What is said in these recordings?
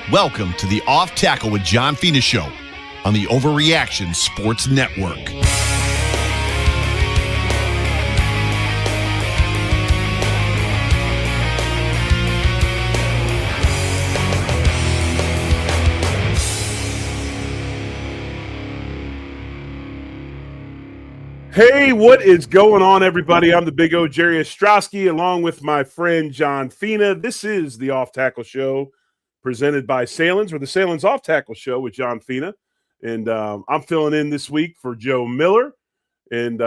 Welcome to the Off Tackle with John Fina show on the Overreaction Sports Network. Hey, what is going on, everybody? I'm the Big O, Jerry Ostrowski, along with my friend John Fina. This is the Off Tackle Show presented by Sahlens, or the Sahlens Off Tackle Show with John Fina. And I'm filling in this week for Joe Miller. And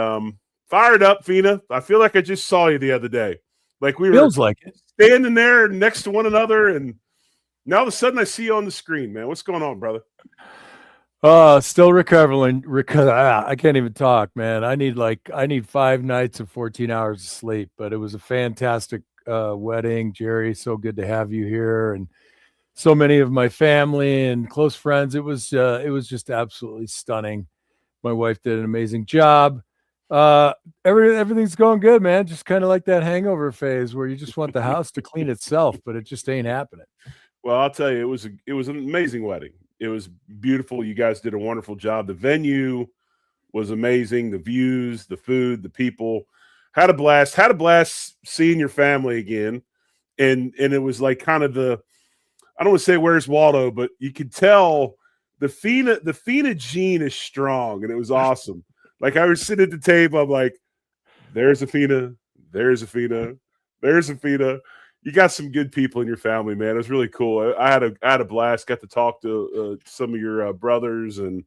fired up, Fina. I feel like I just saw you the other day. Like we were standing there next to one another, and now all of a sudden I see you on the screen, man. What's going on, brother? Still recovering. I can't even talk, man. I need 5 nights of 14 hours of sleep, but it was a fantastic wedding, Jerry. So good to have you here, and so many of my family and close friends. It was just absolutely stunning. My wife did an amazing job. Everything's going good, man. Just kind of like that hangover phase where you just want the house to clean itself, but it just ain't happening. Well, I'll tell you, it was an amazing wedding. It was beautiful. You guys did a wonderful job. The venue was amazing. The views, the food, the people. Had a blast. Had a blast seeing your family again. And it was like kind of I don't want to say where's Waldo, but you could tell the Fina gene is strong, and it was awesome. Like I was sitting at the table, I'm like, there's a Fina, there's a Fina, there's a Fina. You got some good people in your family, man. It was really cool. I had a blast. Got to talk to some of your brothers, and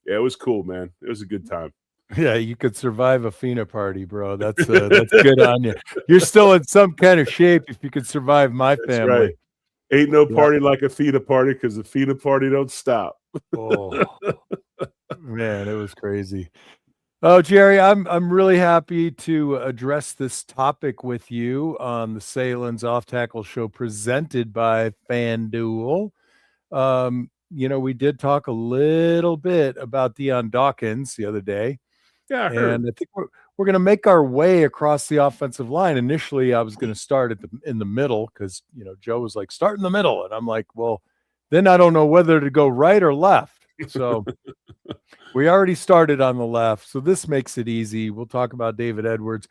yeah, it was cool, man. It was a good time. Yeah, you could survive a Fina party, bro. That's good on you. You're still in some kind of shape if you could survive my family. That's right. Ain't no party like a Fina party, because the Fina party don't stop. Oh man, it was crazy. Oh, Jerry, I'm really happy to address this topic with you on the Sahlens Off Tackle Show presented by FanDuel. We did talk a little bit about Deion Dawkins the other day. Yeah, I heard. And I think we're going to make our way across the offensive line. Initially, I was going to start in the middle because, Joe was like, start in the middle. And I'm like, well, then I don't know whether to go right or left. So we already started on the left. So this makes it easy. We'll talk about David Edwards.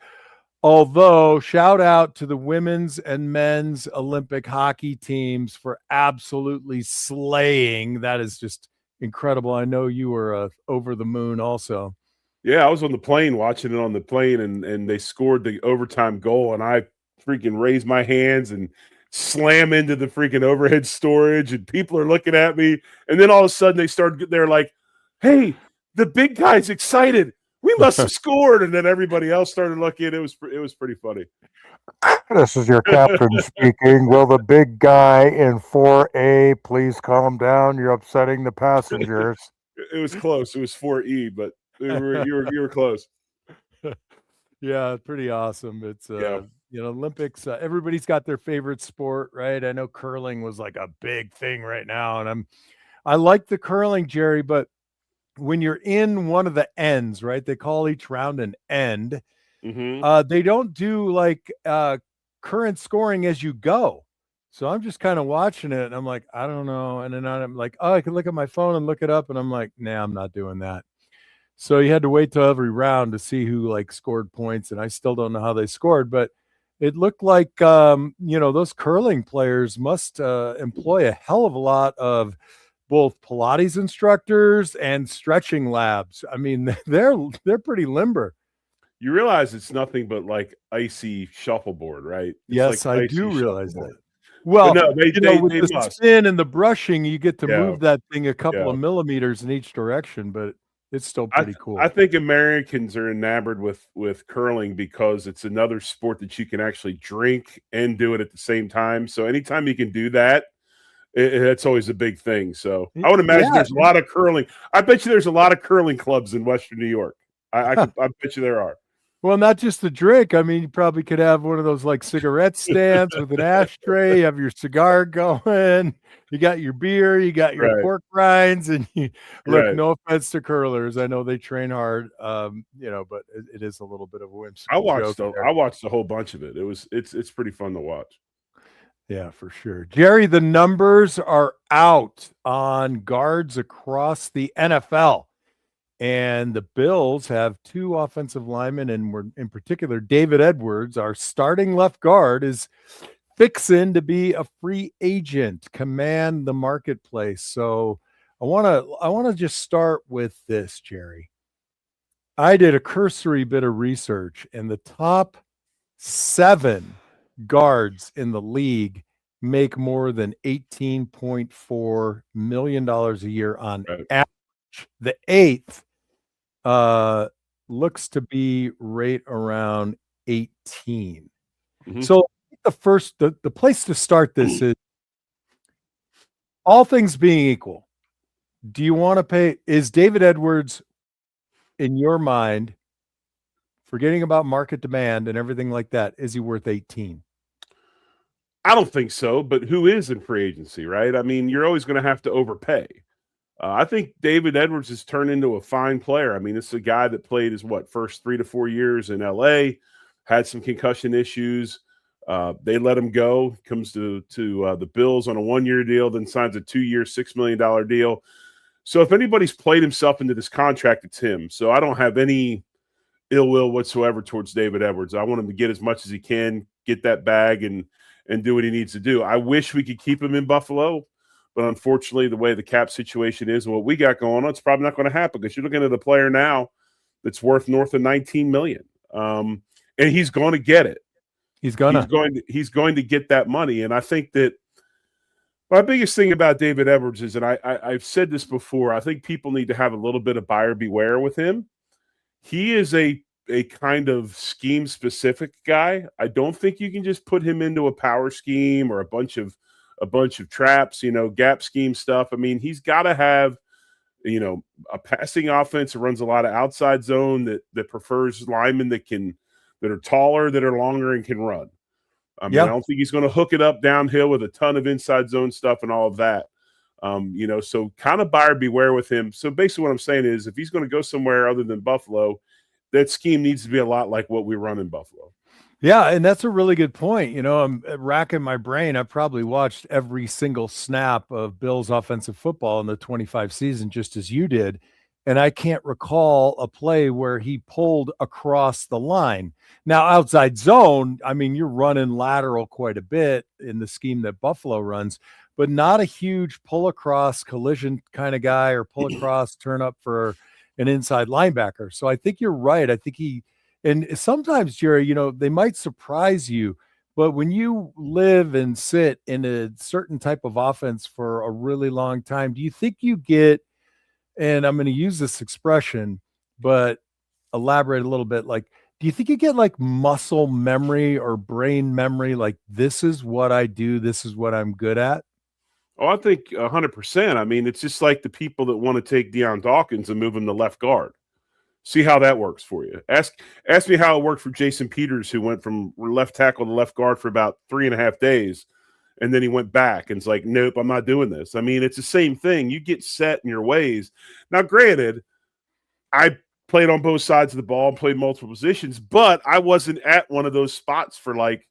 Although, shout out to the women's and men's Olympic hockey teams for absolutely slaying. That is just incredible. I know you were over the moon also. Yeah, I was on the plane watching it on the plane, and they scored the overtime goal, and I freaking raised my hands and slam into the freaking overhead storage, and people are looking at me, and then all of a sudden they're like, hey, the big guy's excited. We must have scored. And then everybody else started looking. It was pretty funny. This is your captain speaking. Will the big guy in 4A please calm down? You're upsetting the passengers. It was close. It was 4E, but you were close. Yeah, pretty awesome. It's Olympics. Everybody's got their favorite sport, right? I know curling was like a big thing right now, and I like the curling, Jerry, but when you're in one of the ends, right? They call each round an end. Mm-hmm. They don't do like current scoring as you go. So I'm just kind of watching it, and I'm like, I don't know. And then I'm like, oh, I can look at my phone and look it up, and I'm like, nah, I'm not doing that. So you had to wait till every round to see who like scored points, and I still don't know how they scored, but it looked like those curling players must employ a hell of a lot of both Pilates instructors and stretching labs. I mean, they're pretty limber. You realize it's nothing but like icy shuffleboard, right? It's yes, like I do realize that. Well, with the spin and the brushing, you get to move that thing a couple of millimeters in each direction, but it's still pretty cool. I think Americans are enamored with curling because it's another sport that you can actually drink and do it at the same time. So anytime you can do that, that's always a big thing. So I would imagine there's a lot of curling. I bet you there's a lot of curling clubs in Western New York. I bet you there are. Well, not just the drink. I mean, you probably could have one of those like cigarette stands with an ashtray. You have your cigar going. You got your beer. You got your pork rinds. And look, no offense to curlers, I know they train hard. But it is a little bit of a whimsical. I watched a whole bunch of it. It's pretty fun to watch. Yeah, for sure. Jerry, the numbers are out on guards across the NFL. And the Bills have two offensive linemen, and we're in particular, David Edwards, our starting left guard, is fixing to be a free agent, command the marketplace. So I want to just start with this, Jerry. I did a cursory bit of research, and the top 7 guards in the league make more than $18.4 million a year on Right. average. The 8th looks to be right around 18. Mhm. So the place to start this is, all things being equal, do you want to pay? Is David Edwards, in your mind, forgetting about market demand and everything like that, is he worth 18? I don't think so, but who is in free agency, right? I mean, you're always going to have to overpay. I think David Edwards has turned into a fine player. I mean, this is a guy that played his first 3 to 4 years in LA, had some concussion issues. They let him go. Comes to the Bills on a 1-year deal, then signs a 2-year, $6 million deal. So if anybody's played himself into this contract, it's him. So I don't have any ill will whatsoever towards David Edwards. I want him to get as much as he can, get that bag, and do what he needs to do. I wish we could keep him in Buffalo, but unfortunately, the way the cap situation is and what we got going on, it's probably not going to happen, because you're looking at a player now that's worth north of $19 million, and he's going to get it. He's going to get that money, and I think that my biggest thing about David Edwards is, and I've said this before, I think people need to have a little bit of buyer beware with him. He is a kind of scheme-specific guy. I don't think you can just put him into a power scheme or a bunch of traps, gap scheme stuff. I mean, he's got to have, a passing offense that runs a lot of outside zone, that prefers linemen that are taller, that are longer, and can run. I mean, I don't think he's going to hook it up downhill with a ton of inside zone stuff and all of that. So kind of buyer beware with him. So basically what I'm saying is, if he's going to go somewhere other than Buffalo, that scheme needs to be a lot like what we run in Buffalo. Yeah, and that's a really good point. I'm racking my brain. I've probably watched every single snap of Bills offensive football in the 25 season, just as you did. And I can't recall a play where he pulled across the line. Now, outside zone, I mean, you're running lateral quite a bit in the scheme that Buffalo runs, but not a huge pull across collision kind of guy, or pull across turn up for an inside linebacker. So I think you're right. I think and sometimes, Jerry, they might surprise you, but when you live and sit in a certain type of offense for a really long time, do you think you get, and I'm going to use this expression, but elaborate a little bit, like, do you think you get like muscle memory or brain memory? Like, this is what I do, this is what I'm good at? Oh, I think 100%. I mean, it's just like the people that want to take Deion Dawkins and move him to left guard. See how that works for you. Ask me how it worked for Jason Peters, who went from left tackle to left guard for about 3.5 days, and then he went back and it's like, nope, I'm not doing this. I mean, it's the same thing. You get set in your ways. Now, granted, I played on both sides of the ball and played multiple positions, but I wasn't at one of those spots for like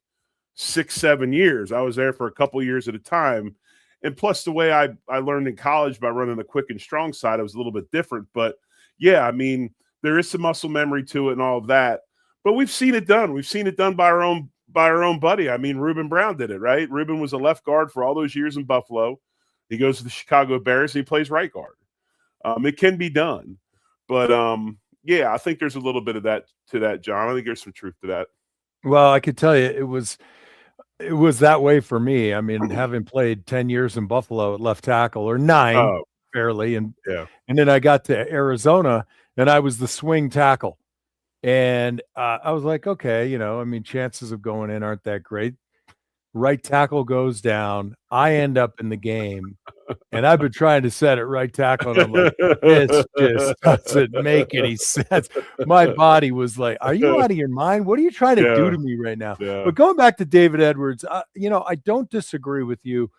6-7 years. I was there for a couple years at a time. And plus, the way I learned in college by running the quick and strong side, it was a little bit different. But yeah, I mean, there is some muscle memory to it and all of that. But we've seen it done. We've seen it done by our own buddy. I mean, Reuben Brown did it, right? Reuben was a left guard for all those years in Buffalo. He goes to the Chicago Bears and he plays right guard. It can be done. But yeah, I think there's a little bit of that to that, John. I think there's some truth to that. Well, I could tell you it was that way for me. I mean, having played 10 years in Buffalo at left tackle, or 9 fairly, and then I got to Arizona and I was the swing tackle. And I was like, okay, I mean, chances of going in aren't that great. Right tackle goes down. I end up in the game. And I've been trying to set it right tackle, and I'm like, this just doesn't make any sense. My body was like, are you out of your mind? What are you trying to do to me right now? Yeah. But going back to David Edwards, I don't disagree with you.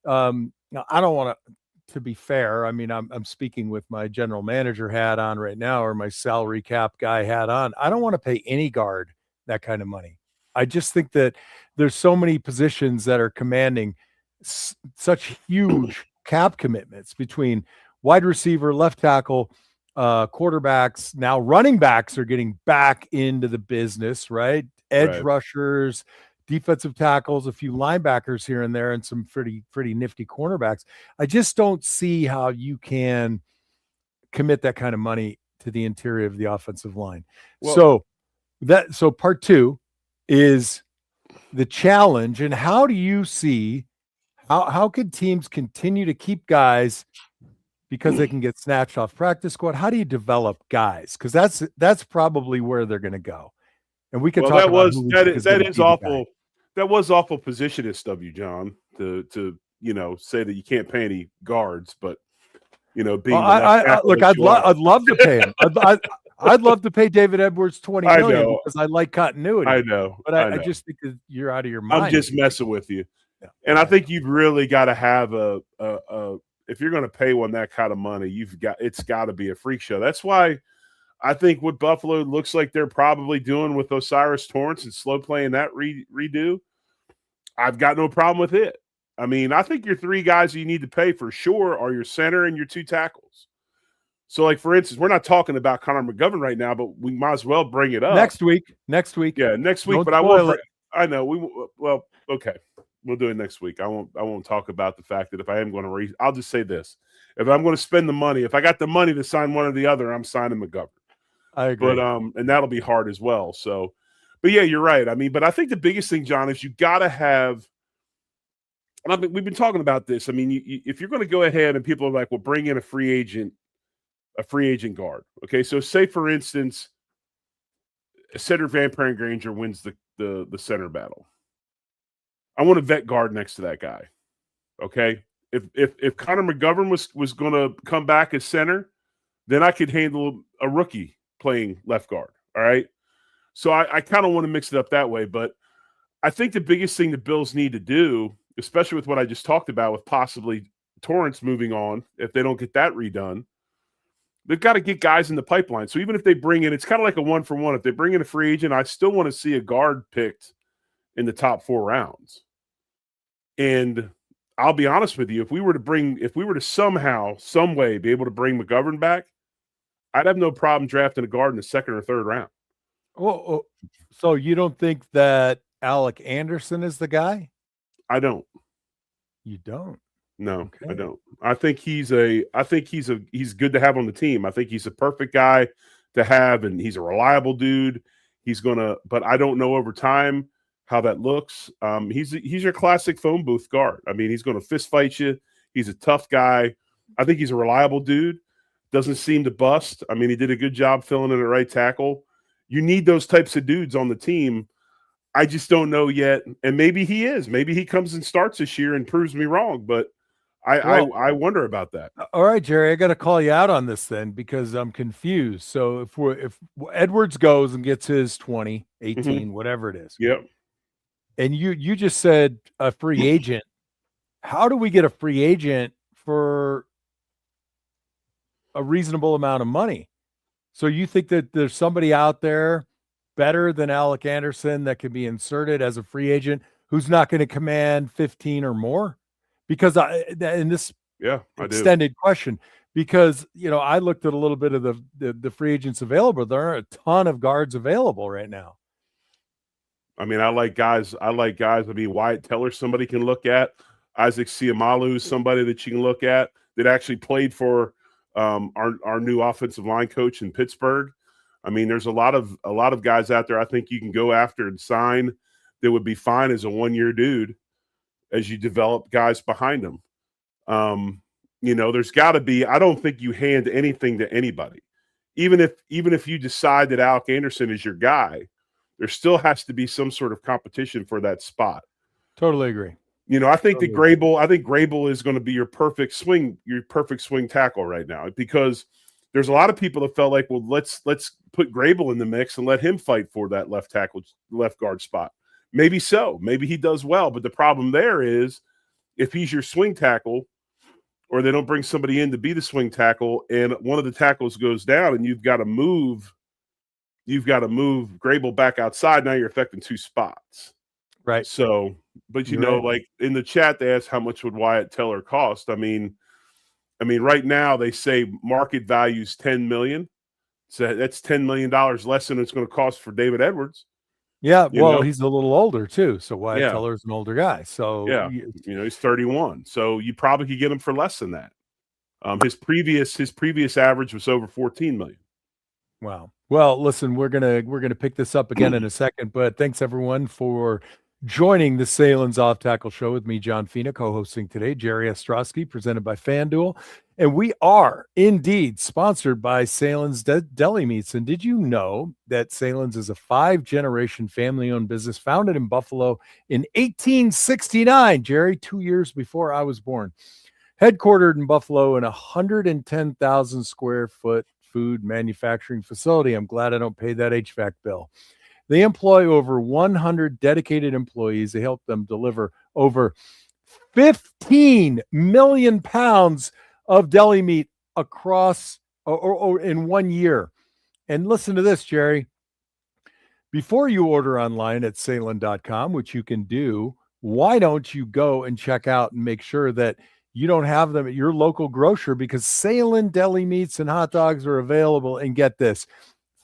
I don't want to be fair. I mean, I'm speaking with my general manager hat on right now, or my salary cap guy hat on. I don't want to pay any guard that kind of money. I just think that there's so many positions that are commanding such huge cap commitments between wide receiver, left tackle, quarterbacks. Now running backs are getting back into the business, right? Edge Right. rushers, defensive tackles, a few linebackers here and there, and some pretty nifty cornerbacks. I just don't see how you can commit that kind of money to the interior of the offensive line. Well, So part two is the challenge. And how do you see how could teams continue to keep guys because they can get snatched off practice squad? How do you develop guys? Because that's probably where they're going to go. And we can talk about that is awful. That was awful positionist of you, John, to say that you can't pay any guards, but being look, I'd love to pay him. I'd love to pay David Edwards $20 million because I like continuity. I know, but I just think that you're out of your mind. I'm just messing with you, and I think you've really got to have a if you're going to pay one that kind of money, it's got to be a freak show. That's why I think what Buffalo looks like they're probably doing with Osiris Torrance and slow playing that redo, I've got no problem with it. I mean, I think your three guys you need to pay for sure are your center and your two tackles. So, like, for instance, we're not talking about Connor McGovern right now, but we might as well bring it up. Next week. Yeah, next week. But I know. Well, okay. We'll do it next week. I won't talk about the fact that if I am going to I'll just say this. If I'm going to spend the money, if I got the money to sign one or the other, I'm signing McGovern. I agree. But and that'll be hard as well. So, but yeah, you're right. I mean, but I think the biggest thing, John, is you got to have. And we've been talking about this. I mean, if you're going to go ahead and people are like, well, bring in a free agent guard. Okay, so say for instance, Cedric Van Granger wins the center battle. I want a vet guard next to that guy. Okay, if Connor McGovern was going to come back as center, then I could handle a rookie playing left guard. All right, so I kind of want to mix it up that way. But I think the biggest thing the Bills need to do, especially with what I just talked about, with possibly Torrance moving on, if they don't get that redone, they've got to get guys in the pipeline. So even if they bring in, it's kind of like a 1-for-1. If they bring in a free agent, I still want to see a guard picked in the top 4 rounds. And I'll be honest with you, if we were to somehow, some way be able to bring McGovern back, I'd have no problem drafting a guard in the 2nd or 3rd round. Oh, so you don't think that Alec Anderson is the guy? I don't. You don't? No, okay. I don't. I think he's good to have on the team. I think he's a perfect guy to have, and he's a reliable dude. But I don't know over time how that looks. He's your classic phone booth guard. I mean, he's going to fist fight you. He's a tough guy. I think he's a reliable dude. Doesn't seem to bust. I mean, he did a good job filling in at right tackle. You need those types of dudes on the team. I just don't know yet. And maybe he is. Maybe he comes and starts this year and proves me wrong. But I wonder about that. All right, Jerry, I got to call you out on this then because I'm confused. So if Edwards goes and gets his 20, 18, whatever it is. Yep. And you just said a free agent. How do we get a free agent for a reasonable amount of money? So you think that there's somebody out there better than Alec Anderson that can be inserted as a free agent who's not going to command 15 or more? Because extended question, because I looked at a little bit of the free agents available. There are a ton of guards available right now. I mean, I like guys. I mean, Wyatt Teller, somebody can look at. Isaac Siamalu is somebody that you can look at that actually played for our new offensive line coach in Pittsburgh. I mean, there's a lot of guys out there I think you can go after and sign that would be fine as a 1-year dude as you develop guys behind them. There's got to be – I don't think you hand anything to anybody. Even if you decide that Alec Anderson is your guy, there still has to be some sort of competition for that spot. Totally agree. I think Grable is going to be your perfect swing tackle right now, because there's a lot of people that felt like, well, let's put Grable in the mix and let him fight for that left guard spot. Maybe so. Maybe he does well. But the problem there is if he's your swing tackle, or they don't bring somebody in to be the swing tackle, and one of the tackles goes down and you've got to move you've got to move Grable back outside. Now you're affecting 2 spots. Right. So, but You're right. like in the chat, they asked how much would Wyatt Teller cost? I mean, right now they say market value is $10 million. So that's $10 million less than it's going to cost for David Edwards. Yeah, You well, know? He's a little older too. So Wyatt Yeah. Teller's an older guy. So Yeah, he's 31. So you probably could get him for less than that. His previous average was over 14 million. Wow. Well, listen, we're gonna pick this up again in a second, but thanks everyone for joining the Sahlens Off Tackle Show with me, John Fina, co-hosting today, Jerry Ostrowski, presented by FanDuel. And we are indeed sponsored by Sahlens Deli Meats. And did you know that Sahlens is a 5-generation family-owned business founded in Buffalo in 1869, Jerry, 2 years before I was born. Headquartered in Buffalo in a 110,000 square foot food manufacturing facility. I'm glad I don't pay that HVAC bill. They employ over 100 dedicated employees. They help them deliver over 15 million pounds of deli meat across or in 1 year. And listen to this, Jerry. Before you order online at Sahlen.com, which you can do, why don't you go and check out and make sure that you don't have them at your local grocer, because Sahlen deli meats and hot dogs are available. And get this,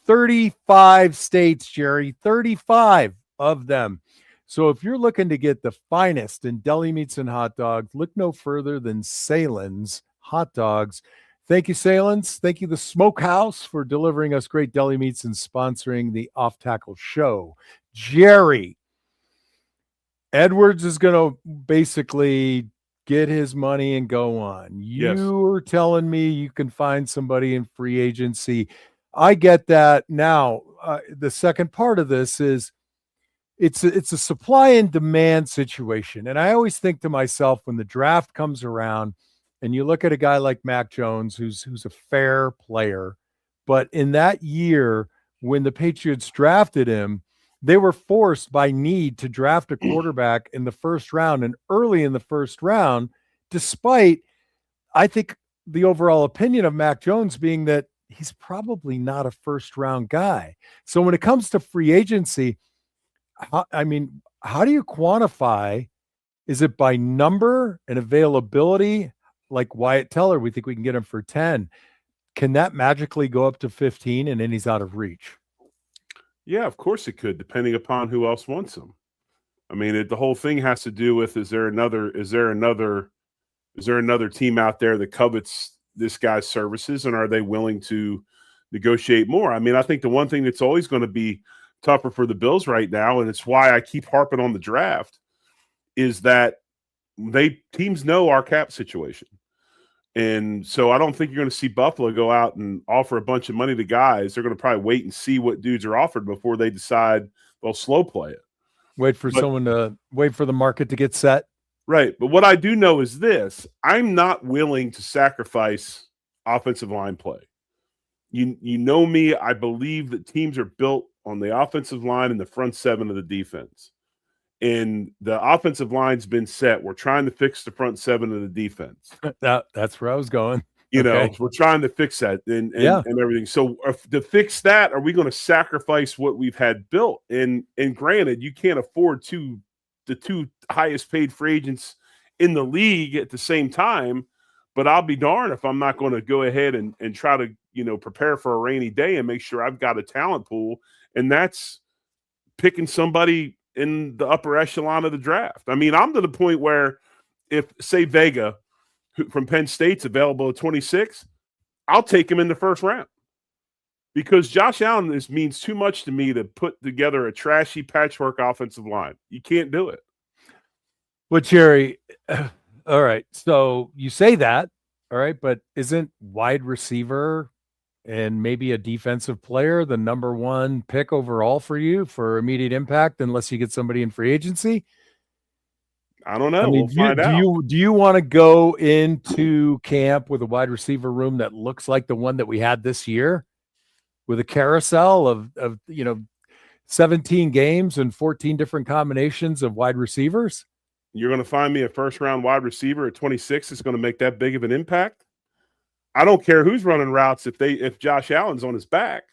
35 states, Jerry, 35 of them. So if you're looking to get the finest in deli meats and hot dogs, look no further than Sahlen's hot dogs. Thank you, Sahlens. Thank you, the Smokehouse, for delivering us great deli meats and sponsoring the Off Tackle Show. Jerry, Edwards is going to basically get his money and go on. You were telling me you can find somebody in free agency. I get that. Now, the second part of this is it's a supply and demand situation. And I always think to myself, when the draft comes around and you look at a guy like Mac Jones, who's a fair player, but in that year when the Patriots drafted him, they were forced by need to draft a quarterback in the first round and early in the first round, despite, I think, the overall opinion of Mac Jones being that he's probably not a first round guy. So when it comes to free agency, how do you quantify? Is it by number and availability? Like Wyatt Teller, we think we can get him for 10. Can that magically go up to 15 and then he's out of reach? Yeah, of course it could, depending upon who else wants him. I mean, the whole thing has to do with, is there another team out there that covets this guy's services, and are they willing to negotiate more? I mean, I think the one thing that's always going to be tougher for the Bills right now, and it's why I keep harping on the draft, is that teams know our cap situation. And so I don't think you're going to see Buffalo go out and offer a bunch of money to guys. They're going to probably wait and see what dudes are offered before they decide they'll slow play it. Wait for the market to get set. Right. But what I do know is this: I'm not willing to sacrifice offensive line play. You know me, I believe that teams are built on the offensive line and the front seven of the defense. And the offensive line's been set. We're trying to fix the front seven of the defense. That's where I was going. You know, we're trying to fix that and everything. So to fix that, are we going to sacrifice what we've had built? And granted, you can't afford the two highest paid free agents in the league at the same time. But I'll be darned if I'm not going to go ahead and try to, prepare for a rainy day and make sure I've got a talent pool. And that's picking somebody in the upper echelon of the draft. I mean, I'm to the point where if, say, Vega from Penn State's available at 26, I'll take him in the first round, because Josh Allen means too much to me to put together a trashy patchwork offensive line. You can't do it. Well, Jerry, all right. So you say that, all right, but isn't wide receiver and maybe a defensive player the number one pick overall for you for immediate impact, unless you get somebody in free agency? I don't know. I mean, we'll find out. Do you want to go into camp with a wide receiver room that looks like the one that we had this year, with a carousel of 17 games and 14 different combinations of wide receivers? You're going to find me a first-round wide receiver at 26 that's going to make that big of an impact? I don't care who's running routes if Josh Allen's on his back.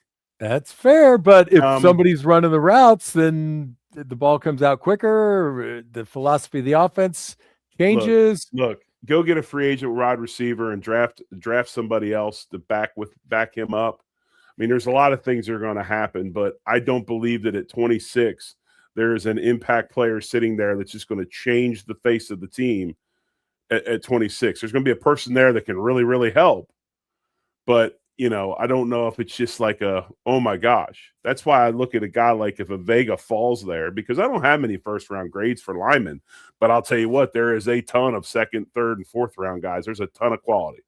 That's fair, but if Um, somebody's running the routes, then the ball comes out quicker. The philosophy of the offense look, changes. go get a free agent wide receiver and draft somebody else to back him up. I mean, there's a lot of things that are going to happen, but I don't believe that at 26 there's an impact player sitting there that's just going to change the face of the team at 26. There's going to be a person there that can really, really help. But, I don't know if it's just like oh my gosh. That's why I look at a guy like if a Vega falls there, because I don't have many first-round grades for linemen. But I'll tell you what, there is a ton of second, third, and fourth-round guys. There's a ton of quality.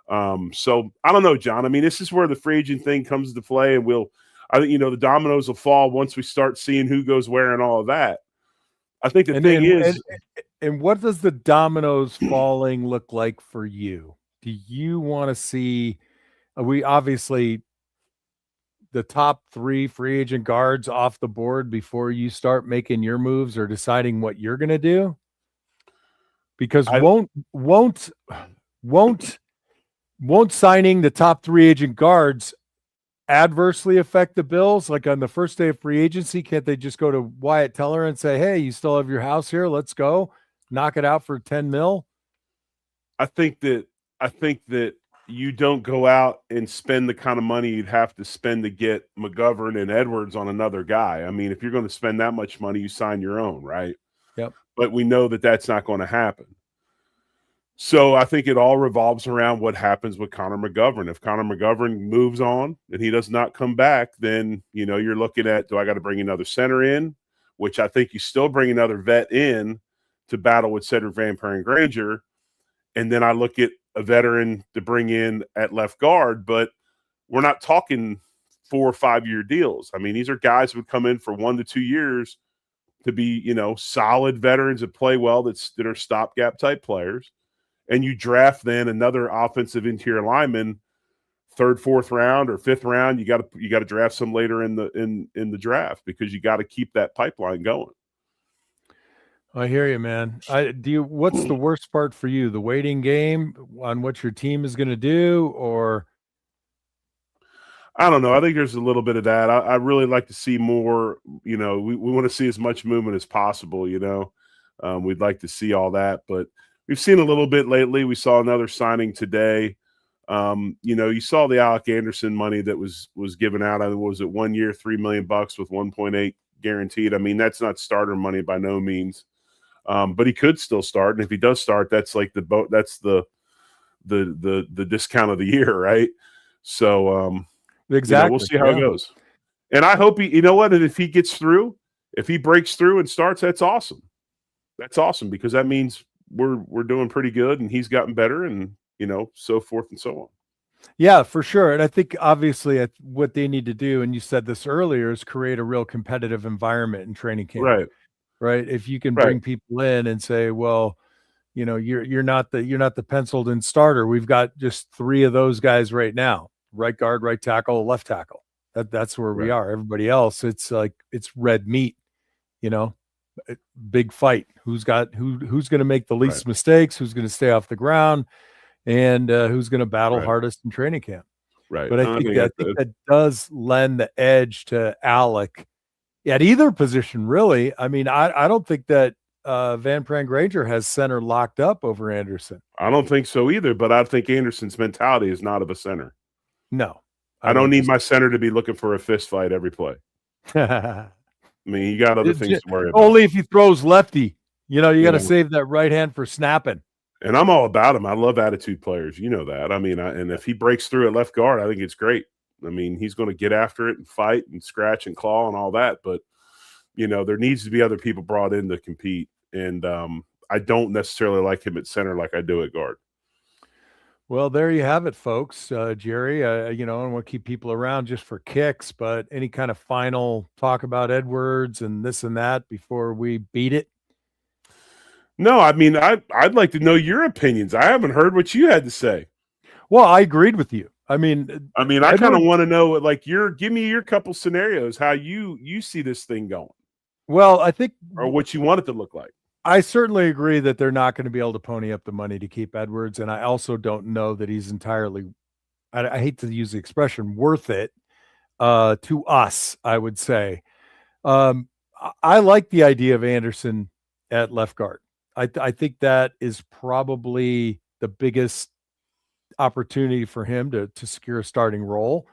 So I don't know, John. I mean, this is where the free agent thing comes into play, and I think, the dominoes will fall once we start seeing who goes where and all of that. I think the thing is, and what does the dominoes falling look like for you? Do you want to see? We obviously the top 3 free agent guards off the board before you start making your moves or deciding what you're going to do, because won't signing the top 3 agent guards adversely affect the Bills? Like on the first day of free agency, can't they just go to Wyatt Teller and say, hey, you still have your house here, let's go knock it out for 10 mil? I think that you don't go out and spend the kind of money you'd have to spend to get McGovern and Edwards on another guy. I mean, if you're going to spend that much money, you sign your own, right? Yep. But we know that that's not going to happen. So I think it all revolves around what happens with Connor McGovern. If Connor McGovern moves on and he does not come back, then, you're looking at, do I got to bring another center in? Which I think you still bring another vet in to battle with Cedric Van Granger. And then I look at a veteran to bring in at left guard, but we're not talking 4 or 5 year deals. I mean, these are guys who would come in for 1 to 2 years to be, solid veterans that play well, that are stopgap type players. And you draft then another offensive interior lineman, 3rd, 4th round or 5th round. You got to draft some later in the draft, because you got to keep that pipeline going. I hear you, man. What's the worst part for you? The waiting game on what your team is going to do, or? I don't know. I think there's a little bit of that. I really like to see more, we want to see as much movement as possible, we'd like to see all that, but we've seen a little bit lately. We saw another signing today. You saw the Alec Anderson money that was given out. Was it 1 year, $3 million with 1.8 guaranteed? I mean, that's not starter money by no means. But he could still start, and if he does start, that's like that's the discount of the year, right? So exactly, we'll see how it goes. And I hope and if he gets through, if he breaks through and starts, that's awesome. That's awesome, because that means we're doing pretty good, and he's gotten better, and so forth and so on. Yeah, for sure. And I think obviously what they need to do, and you said this earlier, is create a real competitive environment in training camp. Right. If you can bring people in and say, well, you're not the penciled in starter. We've got just 3 of those guys right now: right guard, right tackle, left tackle. That's where we are. Everybody else, it's like it's red meat, big fight. Who's going to make the least mistakes? Who's going to stay off the ground? And who's going to battle hardest in training camp? Right. But I think that does lend the edge to Alec at either position, really. I mean, I don't think that Van Granger has center locked up over Anderson. I don't think so either, but I think Anderson's mentality is not of a center. No. I don't need my center to be looking for a fist fight every play. I mean, you got other things to worry about. Only if he throws lefty. You got to save that right hand for snapping. And I'm all about him. I love attitude players. You know that. I mean, and if he breaks through at left guard, I think it's great. I mean, he's going to get after it and fight and scratch and claw and all that. But, there needs to be other people brought in to compete. And I don't necessarily like him at center like I do at guard. Well, there you have it, folks. Jerry, I don't want to keep people around just for kicks, but any kind of final talk about Edwards and this and that before we beat it? No, I mean, I'd like to know your opinions. I haven't heard what you had to say. Well, I agreed with you. I mean, I kind of want to know, like, give me your couple scenarios, how you see this thing going. Well, I think, or what you want it to look like. I certainly agree that they're not going to be able to pony up the money to keep Edwards, and I also don't know that he's entirely, I hate to use the expression, worth it. to us, I would say. I like the idea of Anderson at left guard. I think that is probably the biggest opportunity for him to secure a starting role.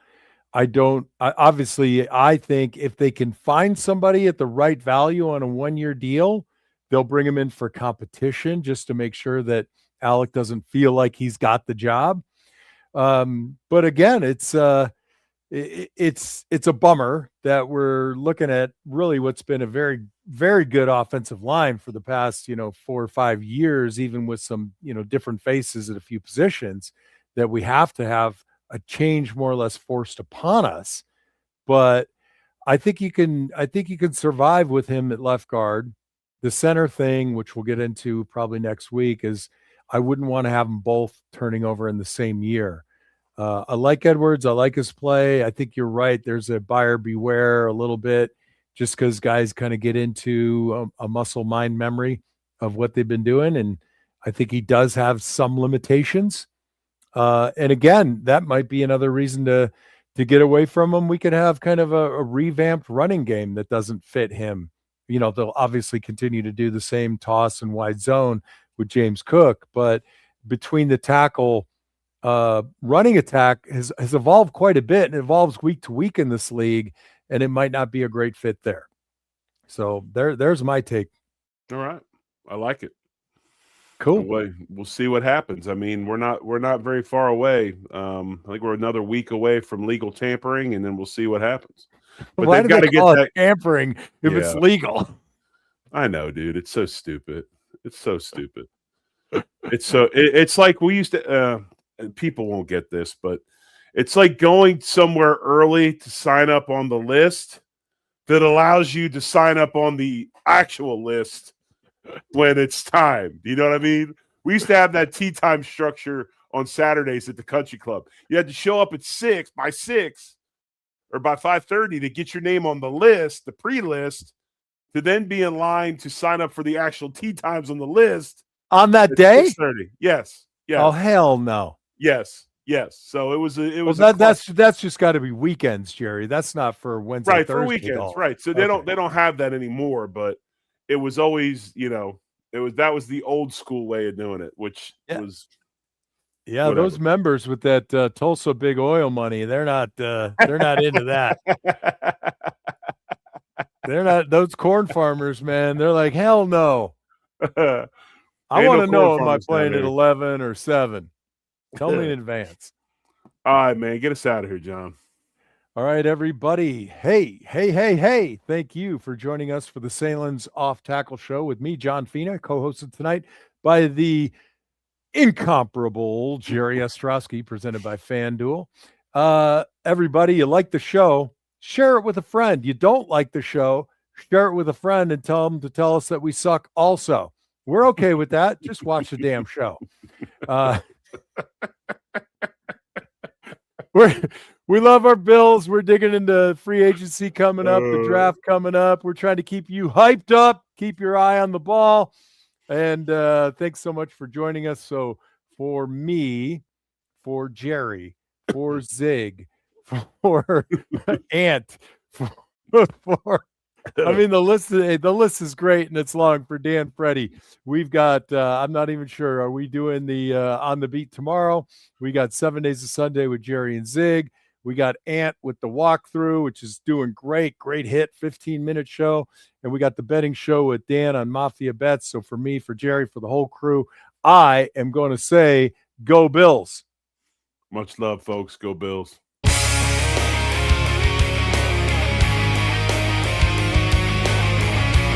Obviously, I think if they can find somebody at the right value on a 1-year deal, they'll bring him in for competition just to make sure that Alec doesn't feel like he's got the job. But again, it's a bummer that we're looking at really what's been a very, very good offensive line for the past, 4 or 5 years, even with some, different faces at a few positions, that we have to have a change more or less forced upon us. But I think you can survive with him at left guard. The center thing, which we'll get into probably next week, is I wouldn't want to have them both turning over in the same year. I like Edwards. I like his play. I think you're right. There's a buyer beware a little bit, just because guys kind of get into a muscle mind memory of what they've been doing. And I think he does have some limitations. And again, that might be another reason to get away from him. We could have kind of a revamped running game that doesn't fit him. They'll obviously continue to do the same toss and wide zone with James Cook, but between the tackle, running attack has evolved quite a bit and evolves week to week in this league, and it might not be a great fit there. So there's my take. All right. I like it. Cool. We'll see what happens. I mean, we're not very far away. I think we're another week away from legal tampering, and then we'll see what happens. But why they've got to get that tampering if it's legal. I know, dude. It's so stupid. It's so stupid. It's like we used to. People won't get this, but it's like going somewhere early to sign up on the list that allows you to sign up on the actual list when it's time. Do you know what I mean? We used to have that tea time structure on Saturdays at the country club. You had to show up at 6 or by 5:30 to get your name on the list, the pre-list, to then be in line to sign up for the actual tea times on the list on that day. 6:30. Yes. Oh hell no. Yes. So it was that's just got to be weekends, Jerry. That's not for Wednesday, right? Thursday For weekends, golf. Right? So they don't have that anymore. But it was always, that was the old school way of doing it, which was. Yeah, whatever. Those members with that Tulsa big oil money, they're not into that. They're not those corn farmers, man. They're like, hell no. I want to know, am I playing at 11 or 7? Tell me in advance. All right, man. Get us out of here, John. All right, everybody. Hey. Thank you for joining us for the Sahlens Off Tackle Show with me, John Fina, co-hosted tonight by the incomparable Jerry Ostrowski, presented by FanDuel. Everybody, you like the show, share it with a friend. You don't like the show, share it with a friend and tell them to tell us that we suck also. We're okay with that. Just watch the damn show. We love our Bills. We're digging into free agency coming up, the draft coming up. We're trying to keep you hyped up, keep your eye on the ball. And thanks so much for joining us. So for me, for Jerry, for Zig, for Ant, for I mean, the list is great and it's long. For Dan, Freddie, we've got I'm not even sure, are we doing the on the beat tomorrow? We got 7 days of Sunday with Jerry and Zig. We got Ant with the walkthrough, which is doing great hit, 15-minute show. And we got the betting show with Dan on Mafia Bets. So for me, for Jerry, for the whole crew, I am going to say, go Bills. Much love, folks. Go Bills.